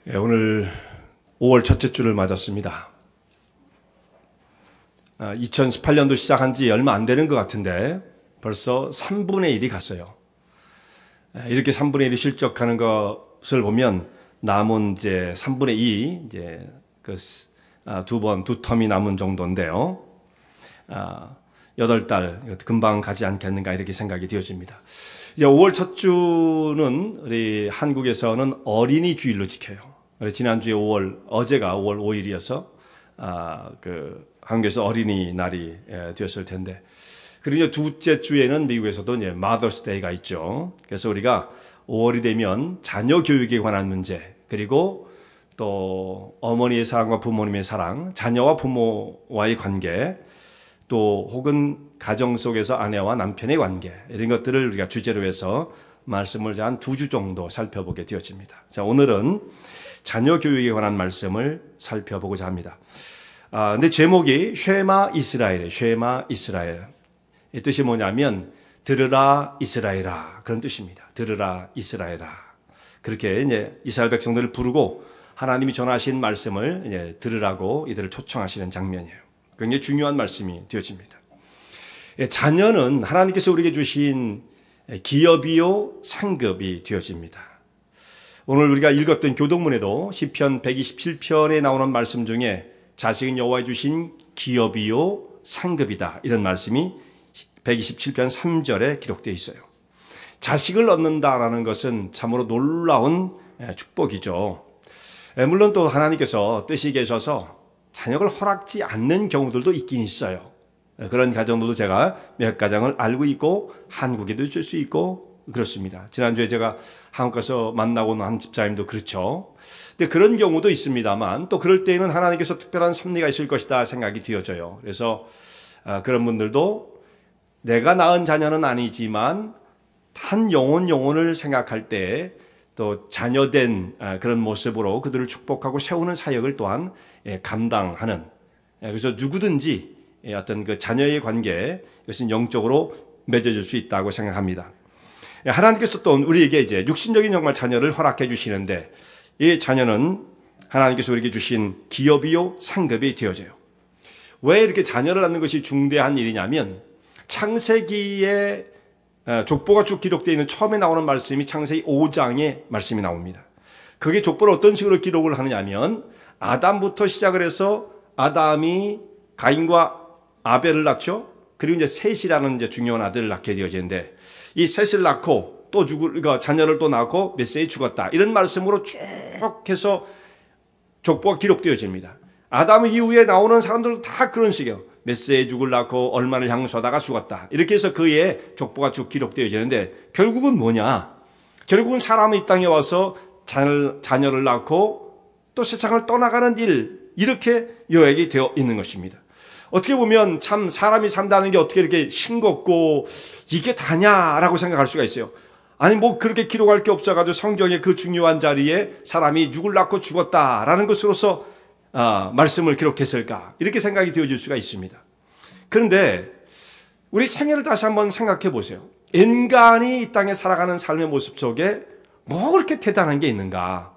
오늘 5월 첫째 주를 맞았습니다. 2018년도 시작한 지 얼마 안 되는 것 같은데 벌써 3분의 1이 갔어요. 이렇게 3분의 1이 실적하는 것을 보면 남은 이제 3분의 2, 이제 두 텀이 남은 정도인데요. 8달 금방 가지 않겠는가 이렇게 생각이 되어집니다. 이제 5월 첫 주는 우리 한국에서는 어린이 주일로 지켜요. 지난주에 어제가 5월 5일이어서 한국에서 어린이날이 되었을 텐데, 그리고 이제 둘째 주에는 미국에서도 이제 Mother's Day가 있죠. 그래서 우리가 5월이 되면 자녀 교육에 관한 문제, 그리고 또 어머니의 사랑과 부모님의 사랑, 자녀와 부모와의 관계, 또 혹은 가정 속에서 아내와 남편의 관계, 이런 것들을 우리가 주제로 해서 말씀을 한 2주 정도 살펴보게 되어집니다. 자, 오늘은 자녀 교육에 관한 말씀을 살펴보고자 합니다. 근데 제목이 쉐마 이스라엘, 쉐마 이스라엘. 이 뜻이 뭐냐면 들으라 이스라엘아, 그런 뜻입니다. 들으라 이스라엘아. 그렇게 이제 이스라엘 백성들을 부르고 하나님이 전하신 말씀을 이제 들으라고 이들을 초청하시는 장면이에요. 굉장히 중요한 말씀이 되어집니다. 자녀는 하나님께서 우리에게 주신 기업이요 상급이 되어집니다. 오늘 우리가 읽었던 교독문에도 시편 127편에 나오는 말씀 중에 자식은 여호와의 주신 기업이요 상급이다, 이런 말씀이 127편 3절에 기록되어 있어요. 자식을 얻는다라는 것은 참으로 놀라운 축복이죠. 물론 또 하나님께서 뜻이 계셔서 자녀를 허락지 않는 경우들도 있긴 있어요. 그런 가정들도 제가 몇 가정을 알고 있고 한국에도 있을 수 있고 그렇습니다. 지난주에 제가 한국 가서 만나고 온 한 집사님도 그렇죠. 근데 그런 경우도 있습니다만 또 그럴 때에는 하나님께서 특별한 섭리가 있을 것이다 생각이 되어져요. 그래서 그런 분들도 내가 낳은 자녀는 아니지만 한 영혼을 생각할 때 또 자녀된 그런 모습으로 그들을 축복하고 세우는 사역을 또한 감당하는, 그래서 누구든지 어떤 그 자녀의 관계, 이것은 영적으로 맺어질 수 있다고 생각합니다. 하나님께서 또 우리에게 이제 육신적인 정말 자녀를 허락해 주시는데, 이 자녀는 하나님께서 우리에게 주신 기업이요 상급이 되어져요. 왜 이렇게 자녀를 낳는 것이 중대한 일이냐면, 창세기에 족보가 쭉 기록되어 있는 처음에 나오는 말씀이 창세기 5장의 말씀이 나옵니다. 그게 족보를 어떤 식으로 기록을 하느냐면, 아담부터 시작을 해서 아담이 가인과 아벨을 낳죠. 그리고 이제 셋이라는 이제 중요한 아들을 낳게 되어지는데, 이 셋을 낳고 또 자녀를 또 낳고 몇 세에 죽었다, 이런 말씀으로 쭉 해서 족보가 기록되어집니다. 아담 이후에 나오는 사람들도 다 그런 식이에요. 몇 세에 죽을 낳고 얼마를 향수하다가 죽었다, 이렇게 해서 그의 족보가 쭉 기록되어지는데, 결국은 뭐냐? 결국은 사람이 이 땅에 와서 자녀를 낳고 또 세상을 떠나가는 일, 이렇게 요약이 되어 있는 것입니다. 어떻게 보면 참 사람이 산다는 게 어떻게 이렇게 싱겁고 이게 다냐라고 생각할 수가 있어요. 아니 뭐 그렇게 기록할 게 없어가지고 성경의 그 중요한 자리에 사람이 누굴 낳고 죽었다라는 것으로서 말씀을 기록했을까, 이렇게 생각이 되어질 수가 있습니다. 그런데 우리 생애를 다시 한번 생각해 보세요. 인간이 이 땅에 살아가는 삶의 모습 속에 뭐 그렇게 대단한 게 있는가?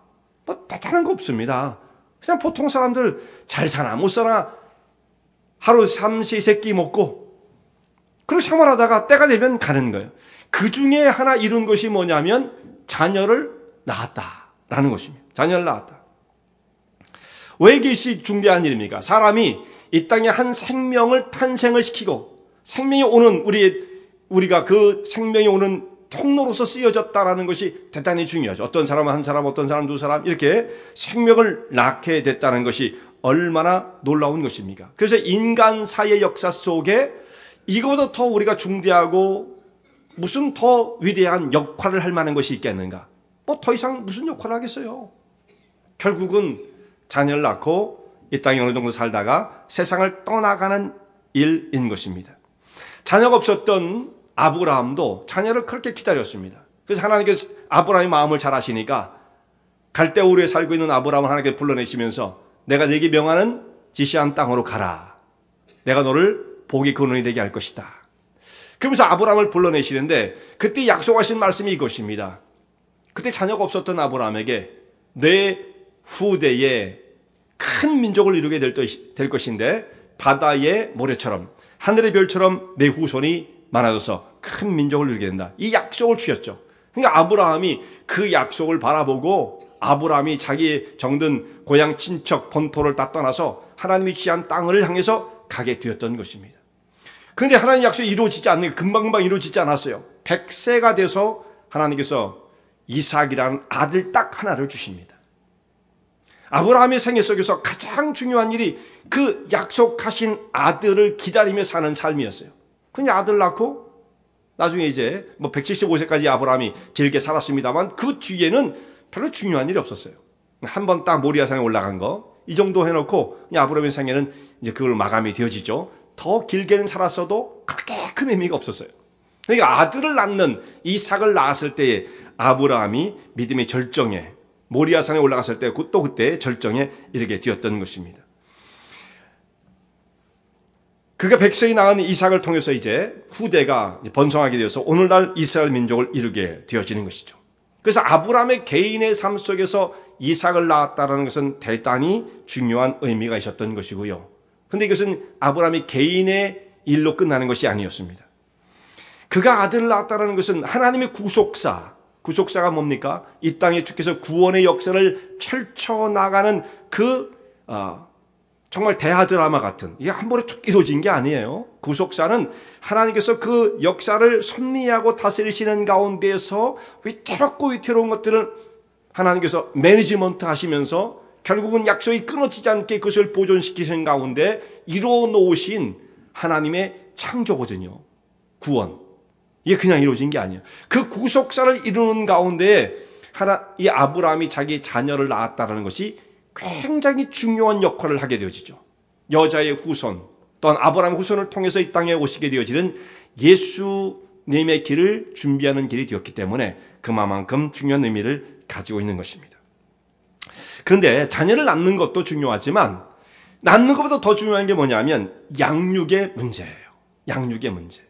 뭐 대단한 거 없습니다. 그냥 보통 사람들 잘 사나 못 사나 하루 삼시 세끼 먹고 그렇게 생활하다가 때가 되면 가는 거예요. 그 중에 하나 이룬 것이 뭐냐면 자녀를 낳았다라는 것입니다. 자녀를 낳았다. 왜 이것이 중대한 일입니까? 사람이 이 땅에 한 생명을 탄생을 시키고 생명이 오는 우리가 그 생명이 오는 통로로서 쓰여졌다라는 것이 대단히 중요하죠. 어떤 사람은 한 사람, 어떤 사람 두 사람, 이렇게 생명을 낳게 됐다는 것이 얼마나 놀라운 것입니까? 그래서 인간사의 역사 속에 이거보다 더 우리가 중대하고 무슨 더 위대한 역할을 할 만한 것이 있겠는가? 뭐 더 이상 무슨 역할을 하겠어요? 결국은 자녀를 낳고 이 땅에 어느 정도 살다가 세상을 떠나가는 일인 것입니다. 자녀가 없었던 아브라함도 자녀를 그렇게 기다렸습니다. 그래서 하나님께서 아브라함의 마음을 잘 아시니까 갈대우르에 살고 있는 아브라함을 하나님께 불러내시면서 내가 네게 명하는 지시한 땅으로 가라. 내가 너를 복의 근원이 되게 할 것이다. 그러면서 아브라함을 불러내시는데 그때 약속하신 말씀이 이것입니다. 그때 자녀가 없었던 아브라함에게 내 후대에 큰 민족을 이루게 될 것인데 바다의 모래처럼 하늘의 별처럼 내 후손이 많아져서 큰 민족을 이루게 된다. 이 약속을 주셨죠. 그러니까 아브라함이 그 약속을 바라보고 아브라함이 자기 정든 고향 친척 본토를 다 떠나서 하나님이 취한 땅을 향해서 가게 되었던 것입니다. 그런데 하나님 약속이 이루어지지 않는 금방금방 이루어지지 않았어요. 100세가 돼서 하나님께서 이삭이라는 아들 딱 하나를 주십니다. 아브라함의 생애 속에서 가장 중요한 일이 그 약속하신 아들을 기다리며 사는 삶이었어요. 그냥 아들 낳고 나중에 이제 175세까지 아브라함이 길게 살았습니다만 그 뒤에는 별로 중요한 일이 없었어요. 한 번 딱 모리아산에 올라간 거 이 정도 해놓고 그냥 아브라함의 생애는 이제 그걸 마감이 되어지죠. 더 길게는 살았어도 그렇게 큰 의미가 없었어요. 그러니까 아들을 낳는 이삭을 낳았을 때에 아브라함이 믿음의 절정에 모리아산에 올라갔을 때 또 그때 절정에 이르게 되었던 것입니다. 그가 100세에 낳은 이삭을 통해서 이제 후대가 번성하게 되어서 오늘날 이스라엘 민족을 이루게 되어지는 것이죠. 그래서 아브라함의 개인의 삶 속에서 이삭을 낳았다는 것은 대단히 중요한 의미가 있었던 것이고요. 그런데 이것은 아브라함이 개인의 일로 끝나는 것이 아니었습니다. 그가 아들을 낳았다는 것은 하나님의 구속사가 뭡니까? 이 땅에 주께서 구원의 역사를 펼쳐나가는 정말 대하드라마 같은, 이게 한 번에 쭉 이루어진 게 아니에요. 구속사는 하나님께서 그 역사를 섭리하고 다스리시는 가운데서 위태로운 것들을 하나님께서 매니지먼트 하시면서 결국은 약속이 끊어지지 않게 그것을 보존시키시는 가운데 이루어 놓으신 하나님의 창조거든요. 구원. 이게 그냥 이루어진 게 아니에요. 그 구속사를 이루는 가운데 이 아브라함이 자기 자녀를 낳았다는 것이 굉장히 중요한 역할을 하게 되어지죠. 여자의 후손 또한 아브라함의 후손을 통해서 이 땅에 오시게 되어지는 예수님의 길을 준비하는 길이 되었기 때문에 그만큼 중요한 의미를 가지고 있는 것입니다. 그런데 자녀를 낳는 것도 중요하지만 낳는 것보다 더 중요한 게 뭐냐면 양육의 문제예요. 양육의 문제.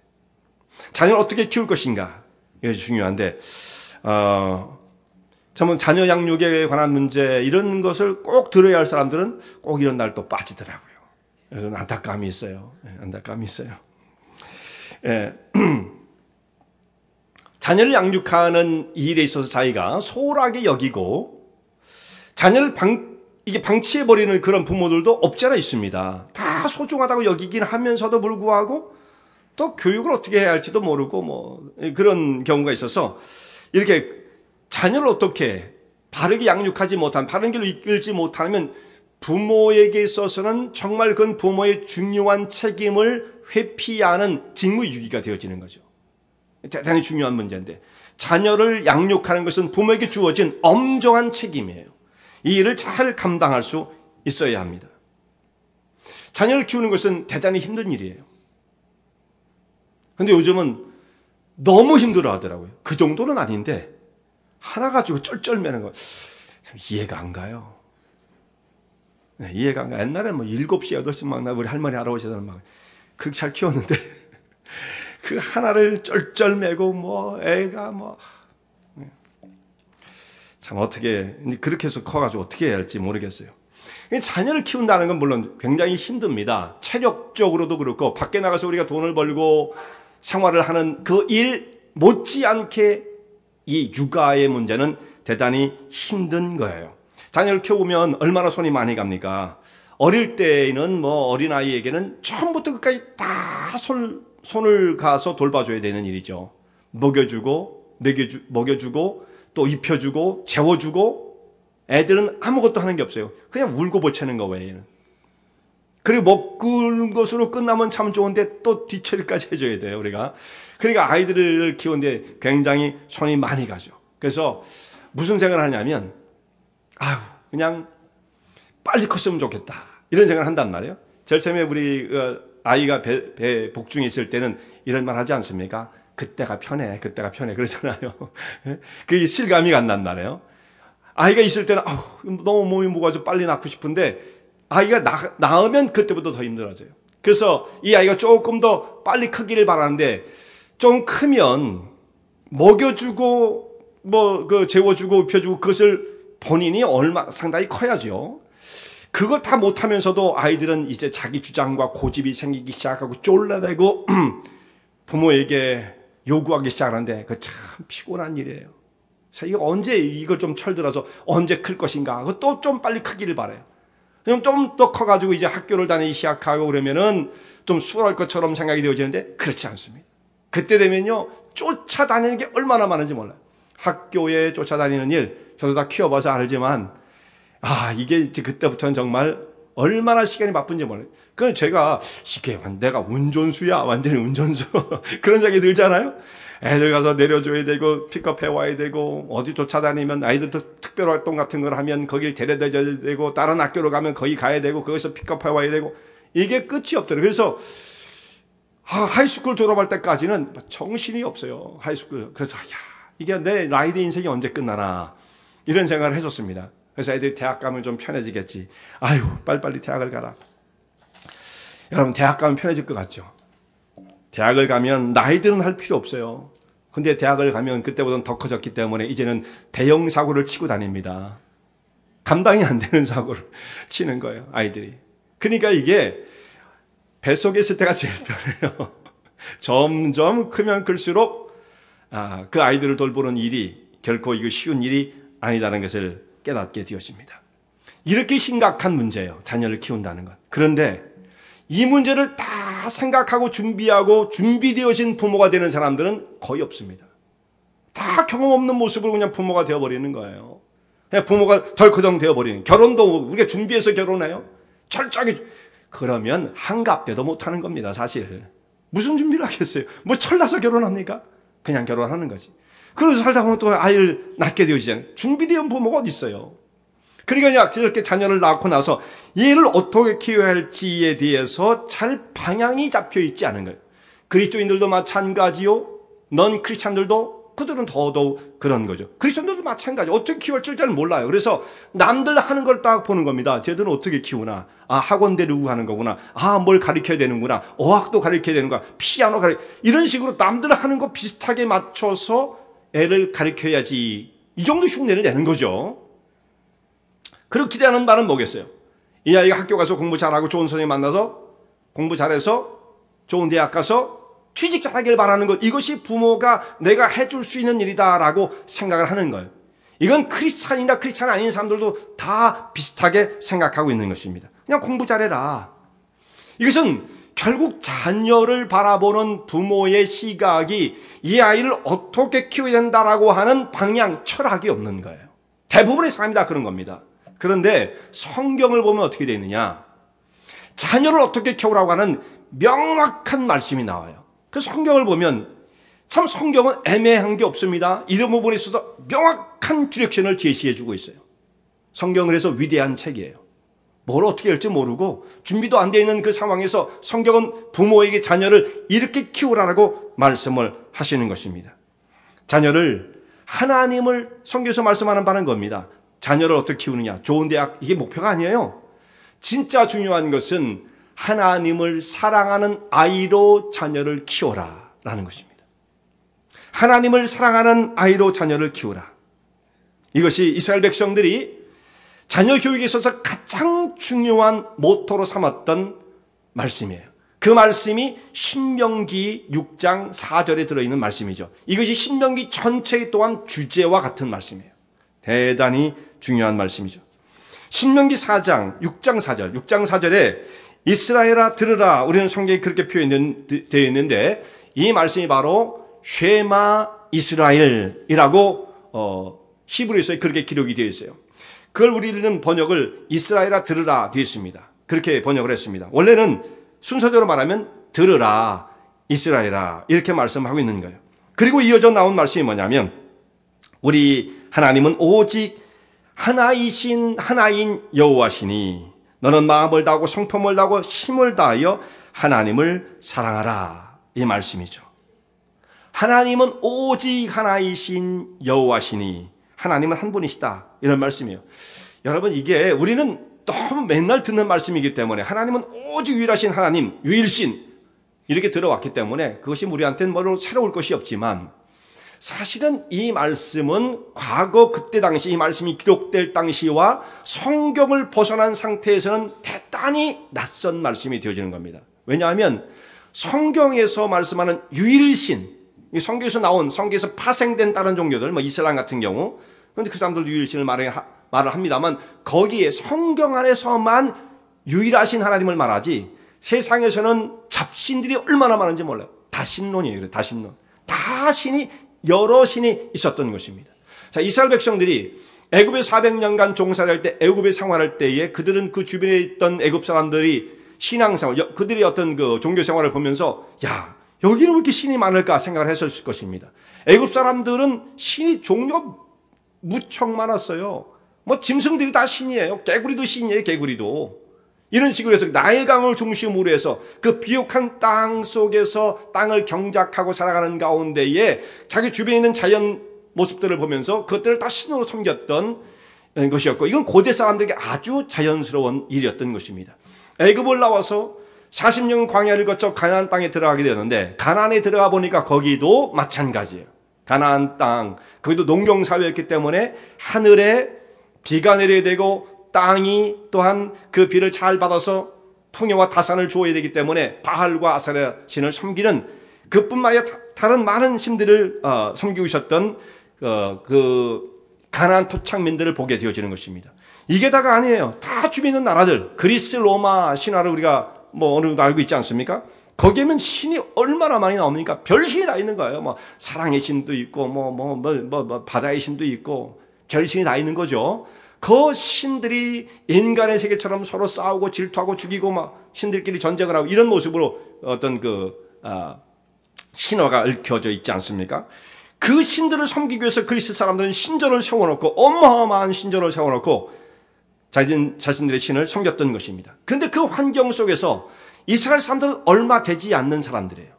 자녀를 어떻게 키울 것인가, 이게 중요한데 참 자녀 양육에 관한 문제 이런 것을 꼭 들어야 할 사람들은 꼭 이런 날 또 빠지더라고요. 그래서 안타까움이 있어요. 안타까움이 있어요. 예. 자녀를 양육하는 일에 있어서 자기가 소홀하게 여기고 자녀를 방치해버리는 그런 부모들도 없지 않아 있습니다. 다 소중하다고 여기긴 하면서도 불구하고 또 교육을 어떻게 해야 할지도 모르고 그런 경우가 있어서 이렇게 자녀를 어떻게 바르게 양육하지 못한, 바른 길로 이끌지 못하면 부모에게 있어서는 정말 그건 부모의 중요한 책임을 회피하는 직무유기가 되어지는 거죠. 대단히 중요한 문제인데 자녀를 양육하는 것은 부모에게 주어진 엄정한 책임이에요. 이 일을 잘 감당할 수 있어야 합니다. 자녀를 키우는 것은 대단히 힘든 일이에요. 그런데 요즘은 너무 힘들어 하더라고요. 그 정도는 아닌데 하나 가지고 쩔쩔매는 거 참 이해가 안 가요. 네, 이해가 안 가. 옛날에 7시, 8시 막 우리 할머니, 할아버지들 막 그렇게 잘 키웠는데 그 하나를 쩔쩔매고 애가 참 어떻게 그렇게 해서 커가지고 어떻게 해야 할지 모르겠어요. 자녀를 키운다는 건 물론 굉장히 힘듭니다. 체력적으로도 그렇고 밖에 나가서 우리가 돈을 벌고 생활을 하는 그 일 못지않게 이 육아의 문제는 대단히 힘든 거예요. 자녀를 키우면 얼마나 손이 많이 갑니까? 어릴 때는 어린아이에게는 처음부터 끝까지 다 손을 가서 돌봐줘야 되는 일이죠. 먹여주고 또 입혀주고 재워주고 애들은 아무것도 하는 게 없어요. 그냥 울고 보채는 거 외에는. 그리고 먹은 것으로 끝나면 참 좋은데 또 뒷처리까지 해줘야 돼요, 우리가. 그러니까 아이들을 키우는데 굉장히 손이 많이 가죠. 그래서 무슨 생각을 하냐면, 그냥 빨리 컸으면 좋겠다. 이런 생각을 한단 말이에요. 제일 처음에 우리 아이가 배 복중에 있을 때는 이런 말 하지 않습니까? 그때가 편해. 그러잖아요. 그게 실감이 간단 말이에요. 아이가 있을 때는 너무 몸이 무거워서 빨리 낳고 싶은데 아이가 낳으면 그때부터 더 힘들어져요. 그래서 이 아이가 조금 더 빨리 크기를 바라는데 좀 크면 먹여주고 재워주고 입혀주고 그것을 본인이 상당히 커야죠. 그걸 다 못하면서도 아이들은 이제 자기 주장과 고집이 생기기 시작하고 쫄라대고 부모에게 요구하기 시작하는데 그 참 피곤한 일이에요. 이거 언제 이걸 좀 철들어서 언제 클 것인가? 또 좀 빨리 크기를 바라요. 좀 더 커가지고 이제 학교를 다니기 시작하고 그러면은 좀 수월할 것처럼 생각이 되어지는데 그렇지 않습니다. 그때 되면요 쫓아다니는 게 얼마나 많은지 몰라요. 학교에 쫓아다니는 일 저도 다 키워봐서 알지만 이게 이제 그때부터는 정말 얼마나 시간이 바쁜지 몰라요. 그럼 제가 이게 내가 운전수야 완전히 운전수 그런 생각이 들잖아요. 애들 가서 내려줘야 되고 픽업해 와야 되고 어디 쫓아다니면 아이들도 특별활동 같은 걸 하면 거길 데려다 줘야 되고 다른 학교로 가면 거기 가야 되고 거기서 픽업해 와야 되고 이게 끝이 없더라고요. 그래서 하이스쿨 졸업할 때까지는 정신이 없어요. 하이스쿨. 그래서 이게 내 라이드 인생이 언제 끝나나 이런 생각을 했었습니다. 그래서 애들이 대학 가면 좀 편해지겠지. 빨리빨리 대학을 가라. 여러분 대학 가면 편해질 것 같죠? 대학을 가면 나이들은 할 필요 없어요. 근데 대학을 가면 그때보다는 더 커졌기 때문에 이제는 대형 사고를 치고 다닙니다. 감당이 안 되는 사고를 치는 거예요, 아이들이. 그러니까 이게 뱃속에 있을 때가 제일 편해요. 점점 크면 클수록 그 아이들을 돌보는 일이 결코 이거 쉬운 일이 아니다는 것을 깨닫게 되었습니다. 이렇게 심각한 문제예요, 자녀를 키운다는 것. 그런데 이 문제를 다 생각하고 준비하고 준비되어진 부모가 되는 사람들은 거의 없습니다. 다 경험 없는 모습으로 그냥 부모가 되어버리는 거예요. 그냥 부모가 덜커덩 되어버리는. 결혼도 우리가 준비해서 결혼해요. 철저하게. 그러면 한갑대도 못하는 겁니다, 사실. 무슨 준비를 하겠어요? 뭐 철나서 결혼합니까? 그냥 결혼하는 거지. 그래서 살다 보면 또 아이를 낳게 되어지잖아요. 준비된 부모가 어디 있어요? 그러니까 이렇게 자녀를 낳고 나서 얘를 어떻게 키워야 할지에 대해서 잘 방향이 잡혀 있지 않은 거예요. 그리스도인들도 마찬가지요. 넌 크리스찬들도 그들은 더더욱 그런 거죠. 그리스도인들도 마찬가지. 어떻게 키울지 잘 몰라요. 그래서 남들 하는 걸 딱 보는 겁니다. 쟤들은 어떻게 키우나. 학원 데리고 가는 거구나. 뭘 가르쳐야 되는구나. 어학도 가르쳐야 되는구나. 피아노 이런 식으로 남들 하는 거 비슷하게 맞춰서 애를 가르쳐야지. 이 정도 흉내를 내는 거죠. 그렇게 기대하는 말은 뭐겠어요? 이 아이가 학교 가서 공부 잘하고 좋은 선생님 만나서 공부 잘해서 좋은 대학 가서 취직 잘하길 바라는 것, 이것이 부모가 내가 해줄 수 있는 일이다라고 생각을 하는 거예요. 이건 크리스찬이나 크리스찬 아닌 사람들도 다 비슷하게 생각하고 있는 것입니다. 그냥 공부 잘해라. 이것은 결국 자녀를 바라보는 부모의 시각이 이 아이를 어떻게 키워야 된다라고 하는 방향, 철학이 없는 거예요. 대부분의 사람이 다 그런 겁니다. 그런데 성경을 보면 어떻게 되어 있느냐? 자녀를 어떻게 키우라고 하는 명확한 말씀이 나와요. 그래서 성경을 보면 참 성경은 애매한 게 없습니다. 이런 부분에 있어서 명확한 디렉션을 제시해 주고 있어요. 성경을 해서 위대한 책이에요. 뭘 어떻게 할지 모르고 준비도 안 되어 있는 그 상황에서 성경은 부모에게 자녀를 이렇게 키우라고 말씀을 하시는 것입니다. 자녀를 하나님을 성경에서 말씀하는 바는 겁니다. 자녀를 어떻게 키우느냐, 좋은 대학, 이게 목표가 아니에요. 진짜 중요한 것은 하나님을 사랑하는 아이로 자녀를 키워라 라는 것입니다. 하나님을 사랑하는 아이로 자녀를 키우라. 이것이 이스라엘 백성들이 자녀 교육에 있어서 가장 중요한 모토로 삼았던 말씀이에요. 그 말씀이 신명기 6장 4절에 들어있는 말씀이죠. 이것이 신명기 전체의 또한 주제와 같은 말씀이에요. 대단히 중요한 말씀이죠. 신명기 4장 6장 4절 6장 4절에 이스라엘아 들으라, 우리는 성경에 그렇게 표현되어 있는데 이 말씀이 바로 쉐마 이스라엘이라고 히브리서에 그렇게 기록이 되어 있어요. 그걸 우리는 번역을 이스라엘아 들으라 되어 있습니다. 그렇게 번역을 했습니다. 원래는 순서대로 말하면 들으라 이스라엘아 이렇게 말씀하고 있는 거예요. 그리고 이어져 나온 말씀이 뭐냐면 우리 하나님은 오직 하나이신 하나인 여호와시니 너는 마음을 다하고 성품을 다하고 힘을 다하여 하나님을 사랑하라, 이 말씀이죠. 하나님은 오직 하나이신 여호와시니, 하나님은 한 분이시다, 이런 말씀이에요. 여러분, 이게 우리는 너무 맨날 듣는 말씀이기 때문에 하나님은 오직 유일하신 하나님, 유일신 이렇게 들어왔기 때문에 그것이 우리한테는 뭐로 새로울 것이 없지만 사실은 이 말씀은 과거 그때 당시 이 말씀이 기록될 당시와 성경을 벗어난 상태에서는 대단히 낯선 말씀이 되어지는 겁니다. 왜냐하면 성경에서 말씀하는 유일신, 성경에서 나온, 성경에서 파생된 다른 종교들, 뭐 이슬람 같은 경우, 그런데 그 사람들도 유일신을 말을 합니다만 거기에 성경 안에서만 유일하신 하나님을 말하지 세상에서는 잡신들이 얼마나 많은지 몰라요. 다신론이에요. 다신론. 다 신이, 여러 신이 있었던 것입니다. 자, 이스라엘 백성들이 애굽에 400년간 종살이 할 때, 애굽에 생활할 때에 그들은 그 주변에 있던 애굽 사람들이 신앙생활, 그들이 어떤 그 종교생활을 보면서 야, 여기는 왜 이렇게 신이 많을까 생각을 했을 것입니다. 애굽 사람들은 신이 종류가 무척 많았어요. 뭐 짐승들이 다 신이에요. 개구리도 신이에요. 개구리도. 이런 식으로 해서 나일강을 중심으로 해서 그 비옥한 땅 속에서 땅을 경작하고 살아가는 가운데에 자기 주변에 있는 자연 모습들을 보면서 그것들을 다 신으로 섬겼던 것이었고, 이건 고대 사람들에게 아주 자연스러운 일이었던 것입니다. 애굽을 나와서 40년 광야를 거쳐 가나안 땅에 들어가게 되었는데, 가나안에 들어가 보니까 거기도 마찬가지예요. 가나안 땅, 거기도 농경사회였기 때문에 하늘에 비가 내려야 되고 땅이 또한 그 비를 잘 받아서 풍요와 다산을 주어야 되기 때문에 바알과 아세라 신을 섬기는, 그뿐만 아니라 다른 많은 신들을 섬기고 있었던 그 가나안 토착민들을 보게 되어지는 것입니다. 이게 다가 아니에요. 다 주변에 있는 나라들, 그리스, 로마 신화를 우리가 뭐 어느 정도 알고 있지 않습니까? 거기에는 신이 얼마나 많이 나옵니까? 별신이 다 있는 거예요. 뭐 사랑의 신도 있고 뭐 바다의 신도 있고 별신이 다 있는 거죠. 그 신들이 인간의 세계처럼 서로 싸우고 질투하고 죽이고 막 신들끼리 전쟁을 하고 이런 모습으로 어떤 신화가 얽혀져 있지 않습니까? 그 신들을 섬기기 위해서 그리스 사람들은 신전을 세워놓고, 어마어마한 신전을 세워놓고 자신들의 신을 섬겼던 것입니다. 그런데 그 환경 속에서 이스라엘 사람들은 얼마 되지 않는 사람들이에요.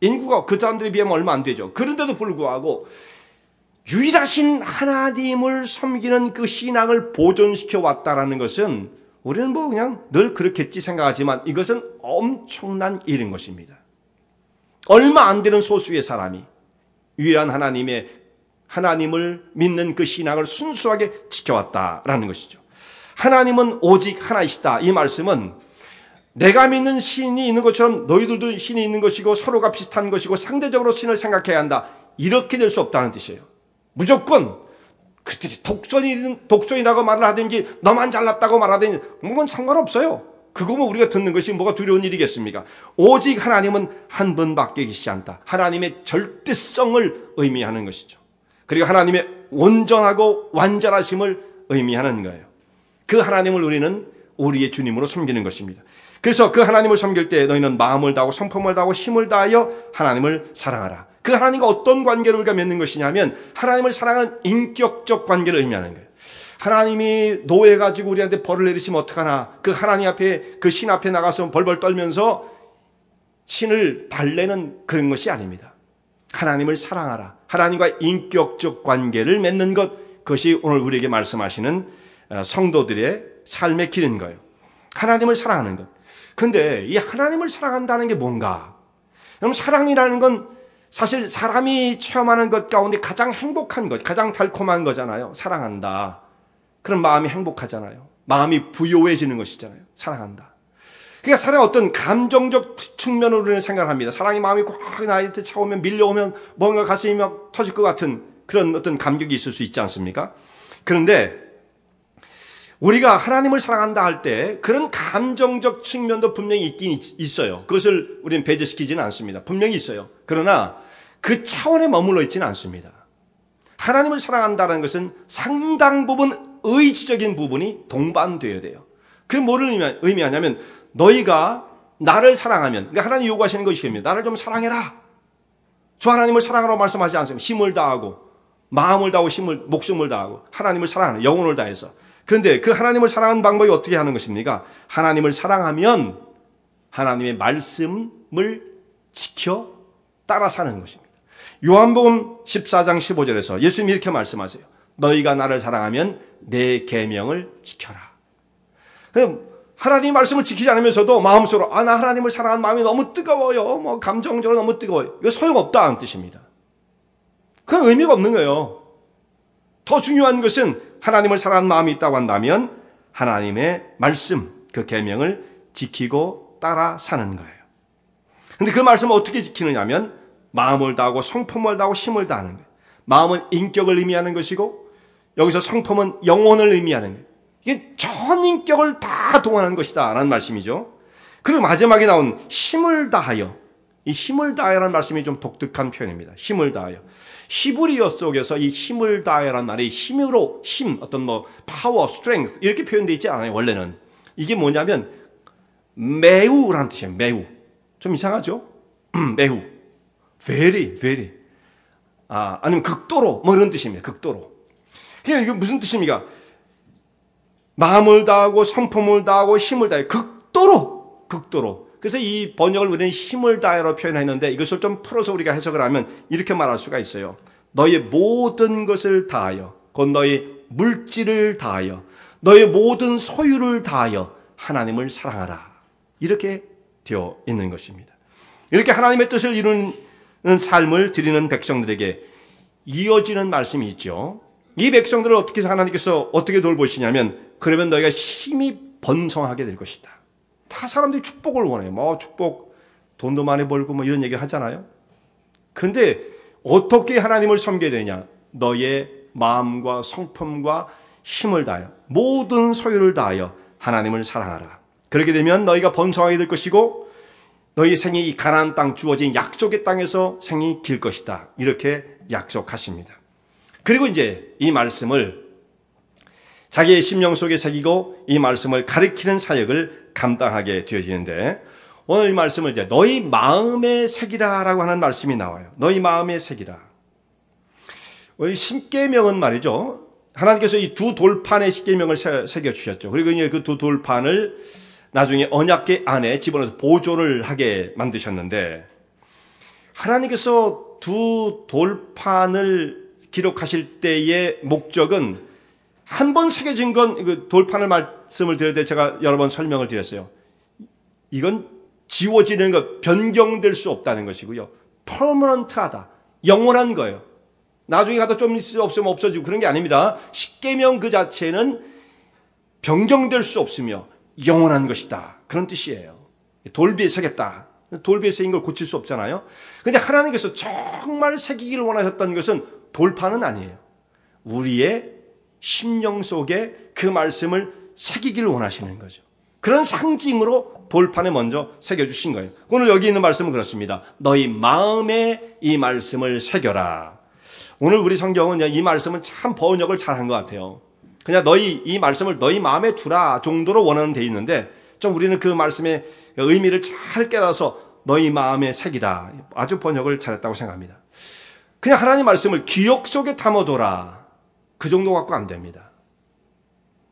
인구가 그 사람들에 비하면 얼마 안 되죠. 그런데도 불구하고 유일하신 하나님을 섬기는 그 신앙을 보존시켜 왔다라는 것은 우리는 뭐 그냥 늘 그렇겠지 생각하지만 이것은 엄청난 일인 것입니다. 얼마 안 되는 소수의 사람이 유일한 하나님을 믿는 그 신앙을 순수하게 지켜왔다라는 것이죠. 하나님은 오직 하나이시다. 이 말씀은 내가 믿는 신이 있는 것처럼 너희들도 신이 있는 것이고 서로가 비슷한 것이고 상대적으로 신을 생각해야 한다. 이렇게 될 수 없다는 뜻이에요. 무조건 그들이 독선이라고 말을 하든지 너만 잘났다고 말하든지 그건 상관없어요. 그거면 우리가 듣는 것이 뭐가 두려운 일이겠습니까? 오직 하나님은 한 분밖에 계시지 않다. 하나님의 절대성을 의미하는 것이죠. 그리고 하나님의 온전하고 완전하심을 의미하는 거예요. 그 하나님을 우리는 우리의 주님으로 섬기는 것입니다. 그래서 그 하나님을 섬길 때 너희는 마음을 다하고 성품을 다하고 힘을 다하여 하나님을 사랑하라. 그 하나님과 어떤 관계를 우리가 맺는 것이냐면 하나님을 사랑하는 인격적 관계를 의미하는 거예요. 하나님이 노해가지고 우리한테 벌을 내리시면 어떡하나, 그 하나님 앞에, 그 신 앞에 나가서 벌벌 떨면서 신을 달래는 그런 것이 아닙니다. 하나님을 사랑하라. 하나님과 인격적 관계를 맺는 것, 그것이 오늘 우리에게 말씀하시는 성도들의 삶의 길인 거예요. 하나님을 사랑하는 것. 근데 이 하나님을 사랑한다는 게 뭔가? 여러분, 사랑이라는 건 사실 사람이 체험하는 것 가운데 가장 행복한 것, 가장 달콤한 거잖아요. 사랑한다. 그런 마음이 행복하잖아요. 마음이 부요해지는 것이잖아요. 사랑한다. 그러니까 사랑의 어떤 감정적 측면으로는 생각합니다. 사랑이 마음이 꽉 나한테 차오면 밀려오면 뭔가 가슴이 막 터질 것 같은 그런 어떤 감격이 있을 수 있지 않습니까? 그런데 우리가 하나님을 사랑한다 할 때 그런 감정적 측면도 분명히 있긴 있어요. 그것을 우리는 배제시키지는 않습니다. 분명히 있어요. 그러나 그 차원에 머물러 있지는 않습니다. 하나님을 사랑한다는 것은 상당 부분 의지적인 부분이 동반되어야 돼요. 그게 뭐를 의미하냐면 너희가 나를 사랑하면, 그러니까 하나님 요구하시는 것입니다. 나를 좀 사랑해라. 저 하나님을 사랑하라고 말씀하지 않습니다. 힘을 다하고 마음을 다하고 목숨을 다하고 하나님을 사랑하는, 영혼을 다해서. 그런데 그 하나님을 사랑하는 방법이 어떻게 하는 것입니까? 하나님을 사랑하면 하나님의 말씀을 지켜 따라 사는 것입니다. 요한복음 14장 15절에서 예수님이 이렇게 말씀하세요. 너희가 나를 사랑하면 내 계명을 지켜라. 하나님 말씀을 지키지 않으면서도 마음속으로 나 하나님을 사랑하는 마음이 너무 뜨거워요. 감정적으로 너무 뜨거워요. 이거 소용없다는 뜻입니다. 그건 의미가 없는 거예요. 더 중요한 것은 하나님을 사랑하는 마음이 있다고 한다면 하나님의 말씀, 그 계명을 지키고 따라 사는 거예요. 근데 그 말씀을 어떻게 지키느냐면 마음을 다하고 성품을 다하고 힘을 다하는 거예요. 마음은 인격을 의미하는 것이고 여기서 성품은 영혼을 의미하는 거예요. 이게 전 인격을 다 동원하는 것이다 라는 말씀이죠. 그리고 마지막에 나온 힘을 다하여, 이 힘을 다하여라는 말씀이 좀 독특한 표현입니다. 힘을 다하여. 히브리어 속에서 이 힘을 다하여라는 말이 힘으로, 힘, 어떤 뭐 파워, 스트렝스 이렇게 표현되어 있지 않아요. 원래는. 이게 뭐냐면 매우라는 뜻이에요. 매우. 좀 이상하죠? 매우. very. 아니면 극도로 뭐 이런 뜻입니다. 극도로. 그냥 이게 무슨 뜻입니까? 마음을 다하고 성품을 다하고 힘을 다해 극도로. 그래서 이 번역을 우리는 힘을 다하여로 표현했는데 이것을 좀 풀어서 우리가 해석을 하면 이렇게 말할 수가 있어요. 너의 모든 것을 다하여, 곧 너의 물질을 다하여, 너의 모든 소유를 다하여 하나님을 사랑하라. 이렇게 되어 있는 것입니다. 이렇게 하나님의 뜻을 이루는 삶을 드리는 백성들에게 이어지는 말씀이 있죠. 이 백성들을 어떻게 해서 하나님께서 어떻게 돌보시냐면 그러면 너희가 힘이 번성하게 될 것이다. 다 사람들이 축복을 원해요. 뭐 축복, 돈도 많이 벌고 뭐 이런 얘기 하잖아요. 근데 어떻게 하나님을 섬겨야 되냐? 너의 마음과 성품과 힘을 다하여 모든 소유를 다하여 하나님을 사랑하라. 그렇게 되면 너희가 번성하게 될 것이고 너희 생이 이 가나안 땅 주어진 약속의 땅에서 생이 길 것이다. 이렇게 약속하십니다. 그리고 이제 이 말씀을 자기의 심령 속에 새기고 이 말씀을 가리키는 사역을 감당하게 되어지는데 오늘 이 말씀을 이제 너희 마음에 새기라라고 하는 말씀이 나와요. 너희 마음에 새기라. 이 십계명은 말이죠. 하나님께서 이 두 돌판에 십계명을 새겨 주셨죠. 그리고 이제 그 두 돌판을 나중에 언약궤 안에 집어넣어서 보존을 하게 만드셨는데 하나님께서 두 돌판을 기록하실 때의 목적은 한 번 새겨진 건 돌판을 말씀을 드릴 때 제가 여러 번 설명을 드렸어요. 이건 지워지는 것, 변경될 수 없다는 것이고요. 퍼머넌트하다. 영원한 거예요. 나중에 가도 좀 없으면 없어지고 그런 게 아닙니다. 십계명 그 자체는 변경될 수 없으며 영원한 것이다. 그런 뜻이에요. 돌비에 새겼다. 돌비에 새긴 걸 고칠 수 없잖아요. 그런데 하나님께서 정말 새기기를 원하셨던 것은 돌판은 아니에요. 우리의 심령 속에 그 말씀을 새기기를 원하시는 거죠. 그런 상징으로 돌판에 먼저 새겨주신 거예요. 오늘 여기 있는 말씀은 그렇습니다. 너희 마음에 이 말씀을 새겨라. 오늘 우리 성경은 이 말씀은 참 번역을 잘한 것 같아요. 그냥 이 말씀을 너희 마음에 두라 정도로 원하는 데 있는데 좀 우리는 그 말씀의 의미를 잘 깨달아서 너희 마음에 새기라. 아주 번역을 잘했다고 생각합니다. 그냥 하나님 말씀을 기억 속에 담아둬라. 그 정도 갖고 안 됩니다.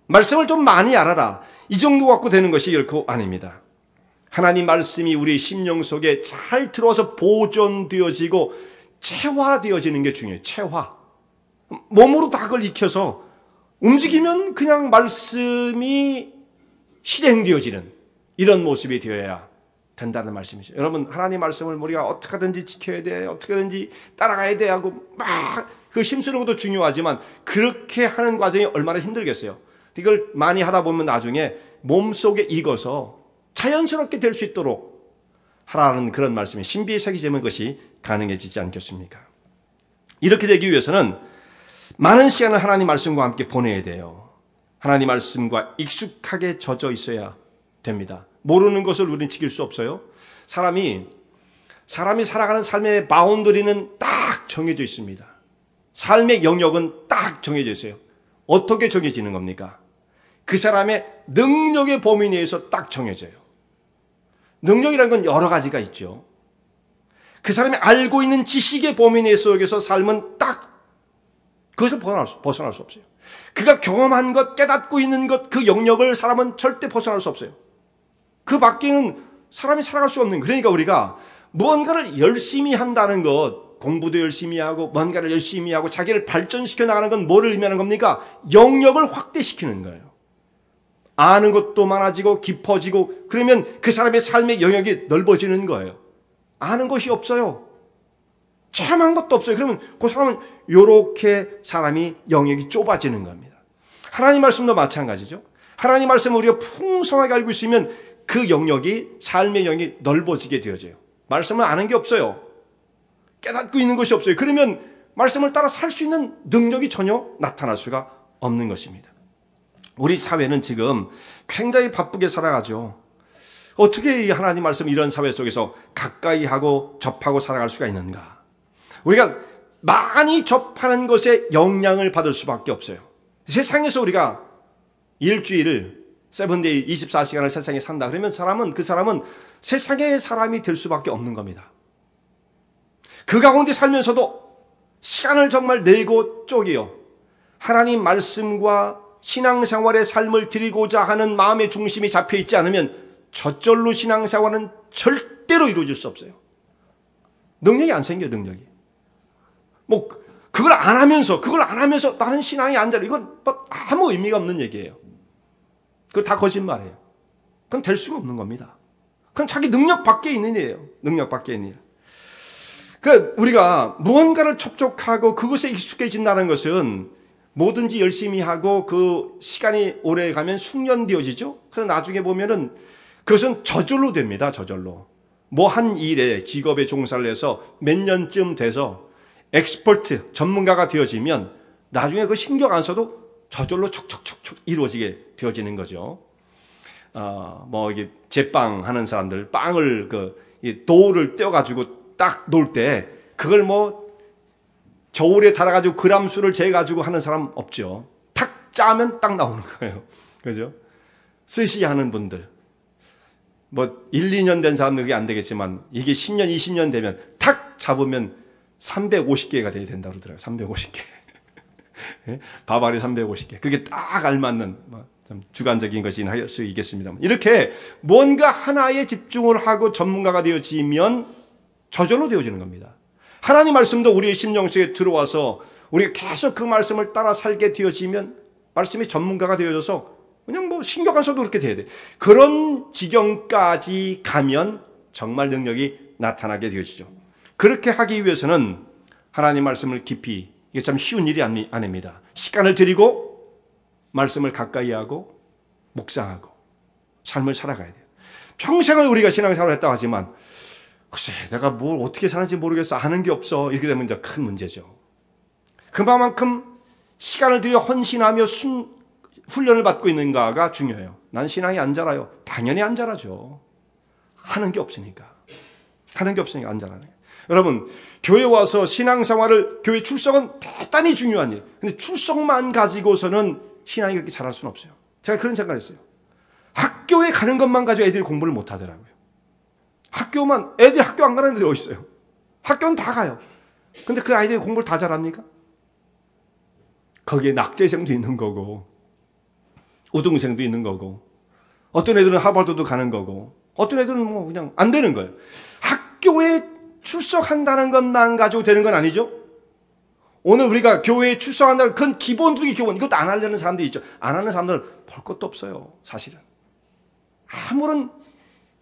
말씀을 좀 많이 알아라. 이 정도 갖고 되는 것이 결코 아닙니다. 하나님 말씀이 우리 심령 속에 잘 들어와서 보존되어지고 체화되어지는 게 중요해요. 체화. 몸으로 다 그걸 익혀서 움직이면 그냥 말씀이 실행되어지는 이런 모습이 되어야 된다는 말씀이죠. 여러분 하나님 말씀을 우리가 어떻게 하든지 지켜야 돼. 어떻게 하든지 따라가야 돼 하고 막 그 힘쓰는 것도 중요하지만 그렇게 하는 과정이 얼마나 힘들겠어요. 이걸 많이 하다 보면 나중에 몸속에 익어서 자연스럽게 될 수 있도록 하라는 그런 말씀이 신비에 새기지면 그것이 가능해지지 않겠습니까? 이렇게 되기 위해서는 많은 시간을 하나님 말씀과 함께 보내야 돼요. 하나님 말씀과 익숙하게 젖어 있어야 됩니다. 모르는 것을 우리는 지킬 수 없어요. 사람이 살아가는 삶의 바운더리는 딱 정해져 있습니다. 삶의 영역은 딱 정해져 있어요. 어떻게 정해지는 겁니까? 그 사람의 능력의 범위 내에서 딱 정해져요. 능력이라는 건 여러 가지가 있죠. 그 사람이 알고 있는 지식의 범위 내 속에서 삶은 딱 그것을 벗어날 수 없어요. 그가 경험한 것, 깨닫고 있는 것, 그 영역을 사람은 절대 벗어날 수 없어요. 그 밖에는 사람이 살아갈 수 없는, 그러니까 우리가 무언가를 열심히 한다는 것, 공부도 열심히 하고 뭔가를 열심히 하고 자기를 발전시켜 나가는 건 뭐를 의미하는 겁니까? 영역을 확대시키는 거예요. 아는 것도 많아지고 깊어지고 그러면 그 사람의 삶의 영역이 넓어지는 거예요. 아는 것이 없어요. 체험한 것도 없어요. 그러면 그 사람은 이렇게 사람이 영역이 좁아지는 겁니다. 하나님 말씀도 마찬가지죠. 하나님 말씀을 우리가 풍성하게 알고 있으면 그 영역이, 삶의 영역이 넓어지게 되어져요. 말씀을 아는 게 없어요. 깨닫고 있는 것이 없어요. 그러면 말씀을 따라 살 수 있는 능력이 전혀 나타날 수가 없는 것입니다. 우리 사회는 지금 굉장히 바쁘게 살아가죠. 어떻게 이 하나님 말씀 이런 사회 속에서 가까이 하고 접하고 살아갈 수가 있는가? 우리가 많이 접하는 것에 영향을 받을 수밖에 없어요. 세상에서 우리가 일주일을 세븐데이 24시간을 세상에 산다 그러면 그 사람은 세상의 사람이 될 수밖에 없는 겁니다. 그 가운데 살면서도 시간을 정말 내고 쪼개요. 하나님 말씀과 신앙생활의 삶을 드리고자 하는 마음의 중심이 잡혀 있지 않으면 저절로 신앙생활은 절대로 이루어질 수 없어요. 능력이 안 생겨요, 능력이. 그걸 안 하면서 나는 신앙이 안 자라. 이건 아무 의미가 없는 얘기예요. 그거 다 거짓말이에요. 그건 될 수가 없는 겁니다. 그건 자기 능력 밖에 있는 일이에요. 능력 밖에 있는 일. 우리가 무언가를 접촉하고 그것에 익숙해진다는 것은 뭐든지 열심히 하고 그 시간이 오래 가면 숙련되어지죠. 그래서 나중에 보면은 그것은 저절로 됩니다. 저절로. 뭐 한 일에 직업에 종사를 해서 몇 년쯤 돼서 엑스퍼트, 전문가가 되어지면 나중에 그 신경 안 써도 저절로 척척척척 이루어지게 되어지는 거죠. 이게 제빵 하는 사람들, 빵을 이 도우를 떼어가지고 딱 놓을 때 그걸 저울에 달아가지고 그람 수를 재가지고 하는 사람 없죠. 탁 짜면 딱 나오는 거예요. 그죠? 스시 하는 분들. 1, 2년 된 사람들 그게 안 되겠지만 이게 10년, 20년 되면 탁 잡으면 350개가 돼야 된다고 그러더라고요. 350개. 밥알이 350개. 그게 딱 알맞는 좀 주관적인 것이긴 할 수 있겠습니다만. 이렇게 뭔가 하나에 집중을 하고 전문가가 되어지면 저절로 되어지는 겁니다. 하나님 말씀도 우리의 심령 속에 들어와서 우리가 계속 그 말씀을 따라 살게 되어지면 말씀의 전문가가 되어져서 그냥 신경 안 써도 그렇게 돼야 돼. 그런 지경까지 가면 정말 능력이 나타나게 되어지죠. 그렇게 하기 위해서는 하나님 말씀을 깊이, 이게 참 쉬운 일이 아닙니다. 시간을 들이고 말씀을 가까이 하고 묵상하고 삶을 살아가야 돼요. 평생을 우리가 신앙생활을 했다고 하지만 글쎄 내가 뭘 어떻게 사는지 모르겠어, 아는 게 없어, 이렇게 되면 이제 큰 문제죠. 그만큼 시간을 들여 헌신하며 훈련을 받고 있는가가 중요해요. 난 신앙이 안 자라요. 당연히 안 자라죠. 하는 게 없으니까 안 자라네. 여러분, 교회 와서 신앙생활을, 교회 출석은 대단히 중요한 일. 근데 출석만 가지고서는 신앙이 그렇게 자랄 수는 없어요. 제가 그런 생각을 했어요. 학교에 가는 것만 가지고 애들이 공부를 못 하더라고요. 애들이 학교 안 가는 애들이 어디 있어요? 학교는 다 가요. 근데 그 아이들이 공부를 다 잘합니까? 거기에 낙제생도 있는 거고, 우등생도 있는 거고, 어떤 애들은 하버드도 가는 거고, 어떤 애들은 그냥 안 되는 거예요. 학교에 출석한다는 것만 가지고 되는 건 아니죠. 오늘 우리가 교회에 출석한다는 그건 기본 중의 기본. 이것도 안 하려는 사람들이 있죠. 안 하는 사람들은 볼 것도 없어요. 사실은 아무런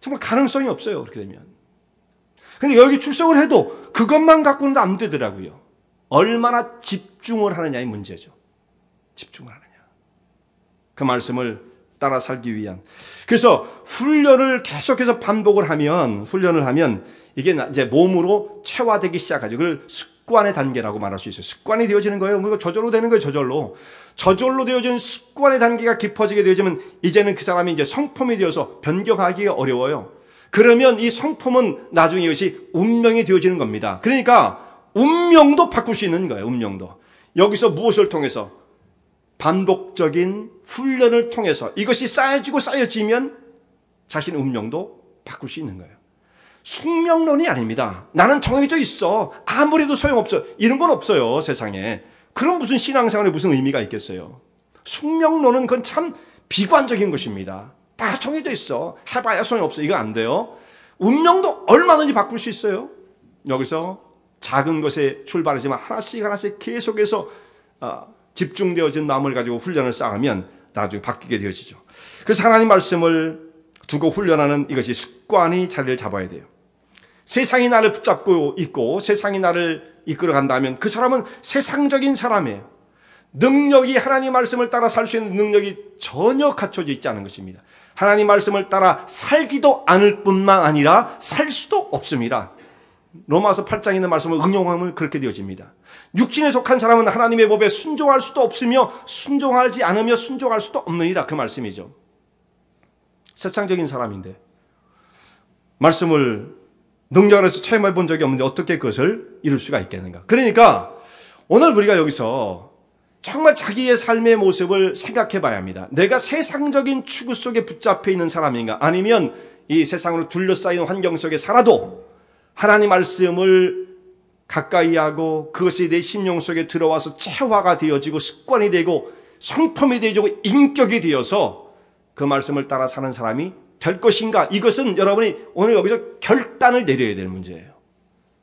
정말 가능성이 없어요. 그렇게 되면. 근데 여기 출석을 해도 그것만 갖고는 안 되더라고요. 얼마나 집중을 하느냐의 문제죠. 집중을 하느냐. 그 말씀을 따라 살기 위한. 그래서 훈련을 계속해서 반복을 하면, 이게 이제 몸으로 체화되기 시작하죠. 그걸 습관의 단계라고 말할 수 있어요. 습관이 되어지는 거예요. 이거 저절로 되는 거예요. 저절로 되어지는 습관의 단계가 깊어지게 되어지면 이제는 그 사람이 이제 성품이 되어서 변경하기가 어려워요. 그러면 이 성품은 나중에 이것이 운명이 되어지는 겁니다. 그러니까 운명도 바꿀 수 있는 거예요. 운명도. 여기서 무엇을 통해서? 반복적인 훈련을 통해서 이것이 쌓여지면 자신의 운명도 바꿀 수 있는 거예요. 숙명론이 아닙니다. 나는 정해져 있어. 아무리 해도 소용없어. 이런 건 없어요, 세상에. 그럼 무슨 신앙생활에 무슨 의미가 있겠어요? 숙명론은 그건 참 비관적인 것입니다. 다 정해져 있어. 해봐야 소용없어. 이거 안 돼요. 운명도 얼마든지 바꿀 수 있어요. 여기서 작은 것에 출발하지만 하나씩 계속해서 집중되어진 마음을 가지고 훈련을 쌓으면 나중에 바뀌게 되어지죠. 그래서 하나님 말씀을 두고 훈련하는 이것이 습관이 자리를 잡아야 돼요. 세상이 나를 붙잡고 있고 세상이 나를 이끌어 간다면 그 사람은 세상적인 사람이에요. 능력이 하나님 말씀을 따라 살 수 있는 능력이 전혀 갖춰져 있지 않은 것입니다. 하나님 말씀을 따라 살지도 않을 뿐만 아니라 살 수도 없습니다. 로마서 8장에 있는 말씀을 응용하면 그렇게 되어집니다. 육신에 속한 사람은 하나님의 법에 순종할 수도 없으며 순종하지 않으며 순종할 수도 없느니라, 그 말씀이죠. 세상적인 사람인데 말씀을 능력 안에서 체험해 본 적이 없는데 어떻게 그것을 이룰 수가 있겠는가. 그러니까 오늘 우리가 여기서 정말 자기의 삶의 모습을 생각해 봐야 합니다. 내가 세상적인 추구 속에 붙잡혀 있는 사람인가, 아니면 이 세상으로 둘러싸인 환경 속에 살아도 하나님 말씀을 가까이 하고 그것이 내 심령 속에 들어와서 체화가 되어지고 습관이 되고 성품이 되어지고 인격이 되어서 그 말씀을 따라 사는 사람이 될 것인가. 이것은 여러분이 오늘 여기서 결단을 내려야 될 문제예요.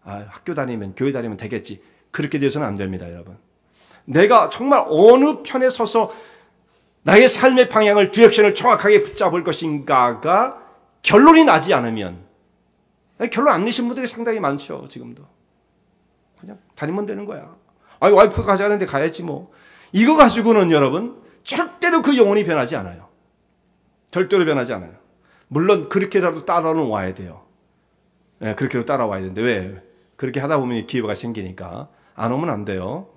학교 다니면 교회 다니면 되겠지, 그렇게 돼서는 안 됩니다. 여러분, 내가 정말 어느 편에 서서 나의 삶의 방향을, 디렉션을 정확하게 붙잡을 것인가가 결론이 나지 않으면, 결론 안 내신 분들이 상당히 많죠. 지금도 그냥 다니면 되는 거야. 와이프가 가자는데 가야지 뭐. 이거 가지고는 여러분 절대로 그 영혼이 변하지 않아요. 절대로 변하지 않아요. 물론 그렇게라도 따라는 와야 돼요. 그렇게라도 따라와야 되는데 왜? 그렇게 하다 보면 기회가 생기니까 안 오면 안 돼요.